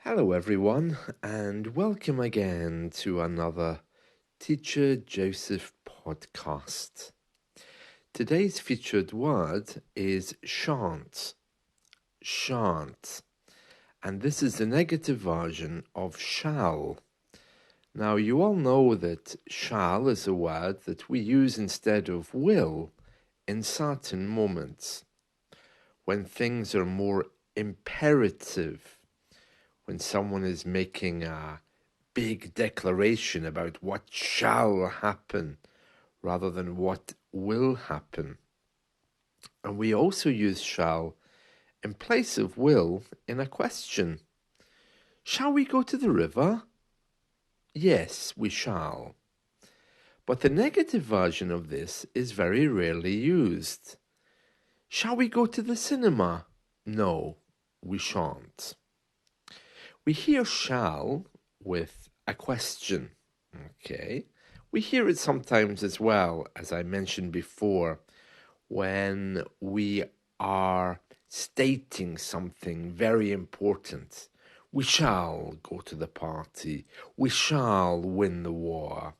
Hello, everyone, and welcome again to another Teacher Joseph podcast. Today's featured word is shan't. Shan't. And this is the negative version of shall. Now, you all know that shall is a word that we use instead of will in certain moments when things are more imperative, when someone is making a big declaration about what shall happen rather than what will happen. And we also use shall in place of will in a question. Shall we go to the river? Yes, we shall. But the negative version of this is very rarely used. Shall we go to the cinema? No, we shan't. We hear shall with a question. Okay. We hear it sometimes as well, as I mentioned before, when we are stating something very important. We shall go to the party. We shall win the war.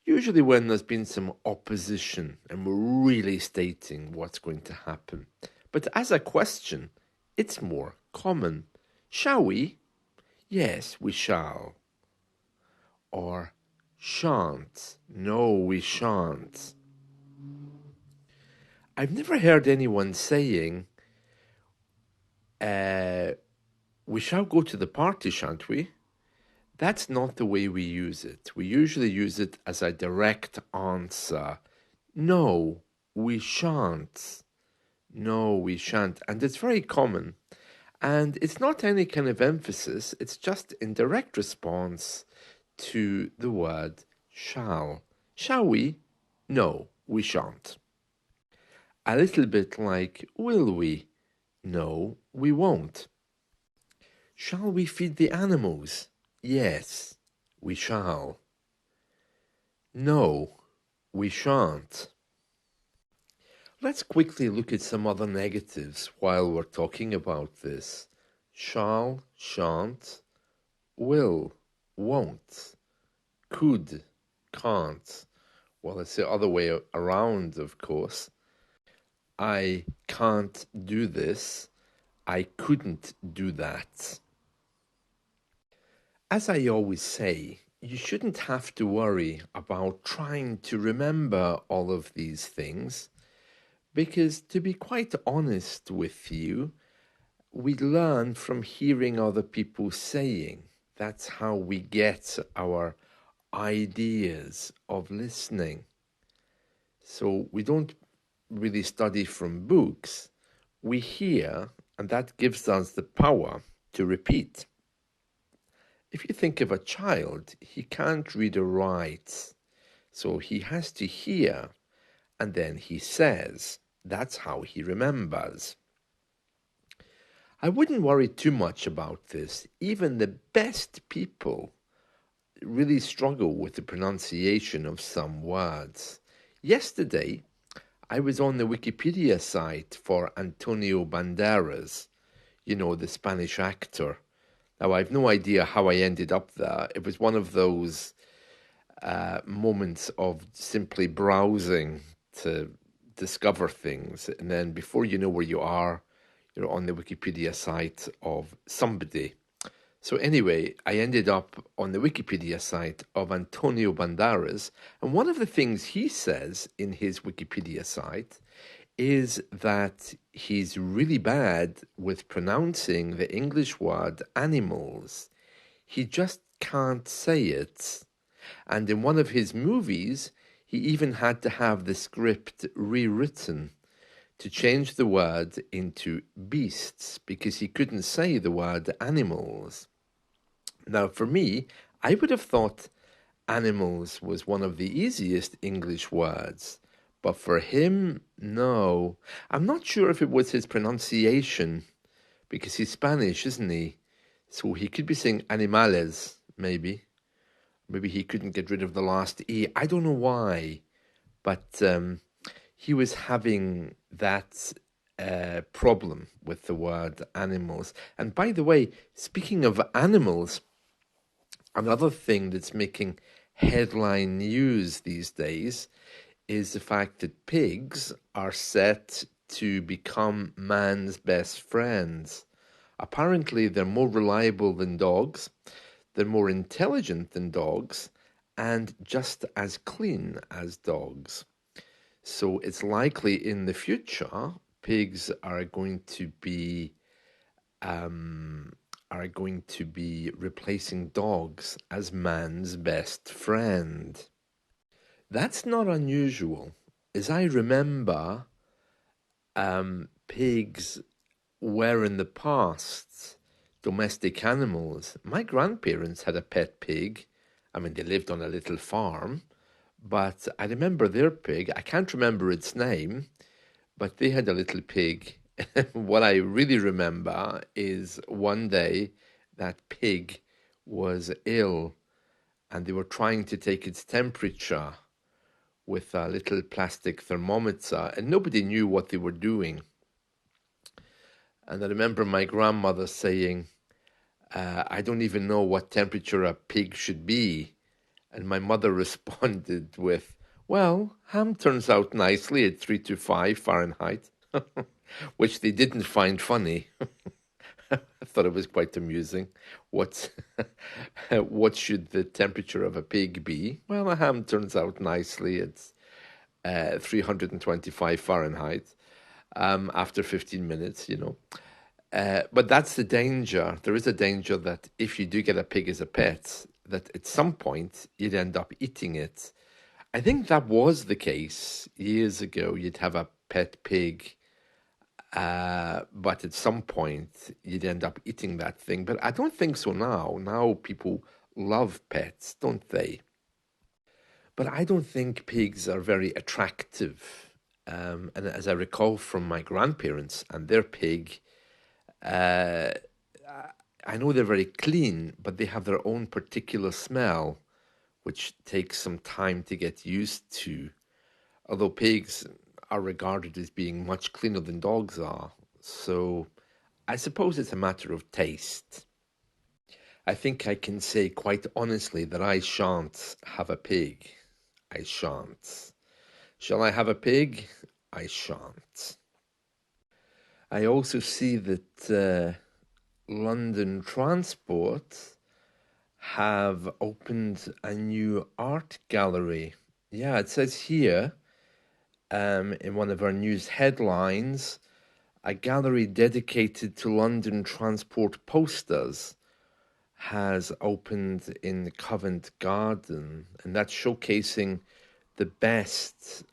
Usually when there's been some opposition and we're really stating what's going to happen. But as a question, it's more common. Shall we? Yes, we shall. Or shan't. No, we shan't. I've never heard anyone saying, we shall go to the party, shan't we? That's not the way we use it. We usually use it as a direct answer. No, we shan't. No, we shan't. And it's very common. And it's not any kind of emphasis, it's just in direct response to the word shall. Shall we? No, we shan't. A little bit like, will we? No, we won't. Shall we feed the animals? Yes, we shall. No, we shan't. Let's quickly look at some other negatives while we're talking about this. Shall, shan't, will, won't, could, can't. Well, it's the other way around, of course. I can't do this. I couldn't do that. As I always say, you shouldn't have to worry about trying to remember all of these things, because to be quite honest with you, we learn from hearing other people saying. That's how we get our ideas of listening. So we don't really study from books. We hear, and that gives us the power to repeat. If you think of a child, he can't read or write, so he has to hear, and then he says. That's how he remembers. I wouldn't worry too much about this. Even the best people really struggle with the pronunciation of some words. Yesterday, I was on the Wikipedia site for Antonio Banderas, the Spanish actor. Now, I've no idea how I ended up there. It was one of those moments of simply browsing to discover things. And then before you know where you are, you're on the Wikipedia site of somebody. So anyway, I ended up on the Wikipedia site of Antonio Banderas. And one of the things he says in his Wikipedia site is that he's really bad with pronouncing the English word animals. He just can't say it. And in one of his movies, he even had to have the script rewritten to change the word into beasts because he couldn't say the word animals. Now, for me, I would have thought animals was one of the easiest English words. But for him, no. I'm not sure if it was his pronunciation, because he's Spanish, isn't he? So he could be saying animales, maybe. Maybe he couldn't get rid of the last E. I don't know why. But he was having that problem with the word animals. And by the way, speaking of animals, another thing that's making headline news these days is the fact that pigs are set to become man's best friends. Apparently, they're more reliable than dogs, they're more intelligent than dogs, and just as clean as dogs. So it's likely in the future pigs um, are going to be replacing dogs as man's best friend. That's not unusual. As I remember, pigs were in the past domestic animals. My grandparents had a pet pig. I mean, they lived on a little farm, but I remember their pig. I can't remember its name, but they had a little pig. What I really remember is one day that pig was ill and they were trying to take its temperature with a little plastic thermometer, and nobody knew what they were doing. And I remember my grandmother saying, I don't even know what temperature a pig should be. And my mother responded with, well, ham turns out nicely at 325 Fahrenheit, which they didn't find funny. I thought it was quite amusing. What, what should the temperature of a pig be? Well, a ham turns out nicely at 325 Fahrenheit after 15 minutes, you know. But that's the danger. There is a danger that if you do get a pig as a pet, that at some point you'd end up eating it. I think that was the case years ago. You'd have a pet pig, but at some point you'd end up eating that thing. But I don't think so now. Now people love pets, don't they? But I don't think pigs are very attractive. And as I recall from my grandparents and their pig, uh, I know they're very clean, but they have their own particular smell, which takes some time to get used to. Although pigs are regarded as being much cleaner than dogs are. So I suppose it's a matter of taste. I think I can say quite honestly that I shan't have a pig. I shan't. Shall I have a pig? I shan't. I also see that London Transport have opened a new art gallery. Yeah, it says here in one of our news headlines, a gallery dedicated to London Transport posters has opened in Covent Garden, and that's showcasing the best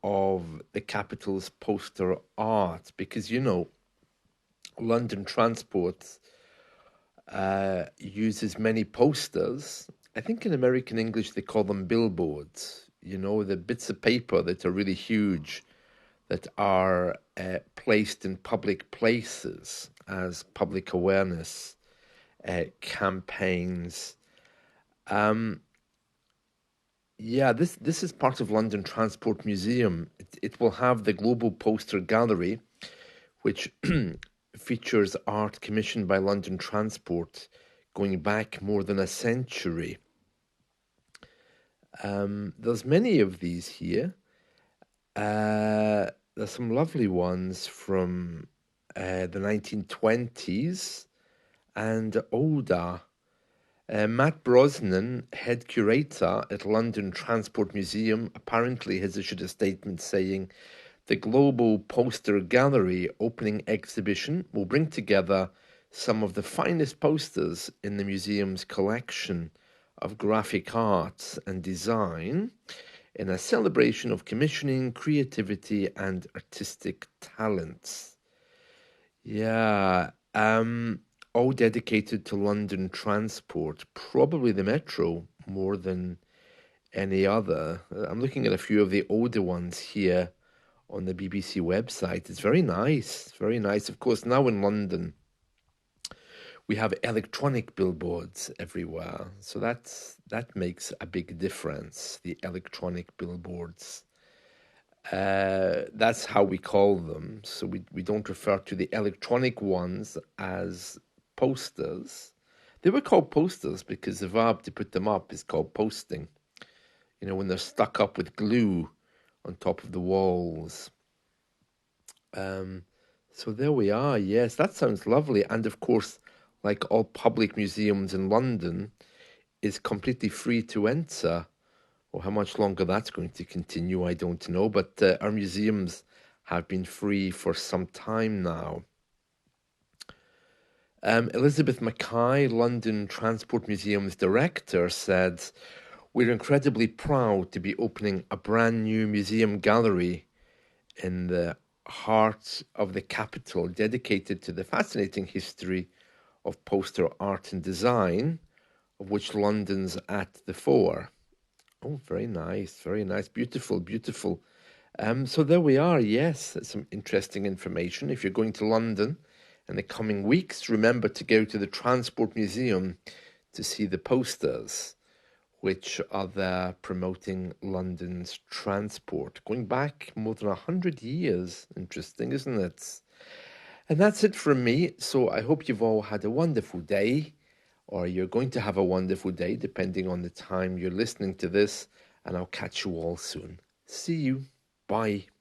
of the capital's poster art because, you know, London Transport uses many posters. I think in American English they call them billboards, you know, the bits of paper that are really huge that are placed in public places as public awareness campaigns. Um, yeah, this is part of London Transport Museum. It will have the Global Poster Gallery, which features art commissioned by London Transport going back more than a century. There's many of these here. There's some lovely ones from the 1920s and older. Matt Brosnan, head curator at London Transport Museum, apparently has issued a statement saying the Global Poster Gallery opening exhibition will bring together some of the finest posters in the museum's collection of graphic arts and design in a celebration of commissioning, creativity, and artistic talents. Yeah, all dedicated to London transport, probably the metro more than any other. I'm looking at a few of the older ones here on the BBC website. It's very nice, very nice. Of course, now in London, we have electronic billboards everywhere, so that makes a big difference. The electronic billboards. That's how we call them. So we don't refer to the electronic ones as posters. They were called posters because the verb to put them up is called posting. You know, when they're stuck up with glue on top of the walls. Um, so there we are. Yes, that sounds lovely. And of course, like all public museums in London, is completely free to enter. Or how much longer that's going to continue, I don't know. But our museums have been free for some time now. Elizabeth Mackay, London Transport Museum's director, said, "We're incredibly proud to be opening a brand new museum gallery in the heart of the capital dedicated to the fascinating history of poster art and design, of which London's at the fore." Oh, very nice, beautiful, beautiful. So there we are. Yes, that's some interesting information. If you're going to London in the coming weeks, remember to go to the Transport Museum to see the posters, which are there promoting London's transport, going back more than 100 years. Interesting, isn't it? And that's it from me. So I hope you've all had a wonderful day, or you're going to have a wonderful day, depending on the time you're listening to this. And I'll catch you all soon. See you. Bye.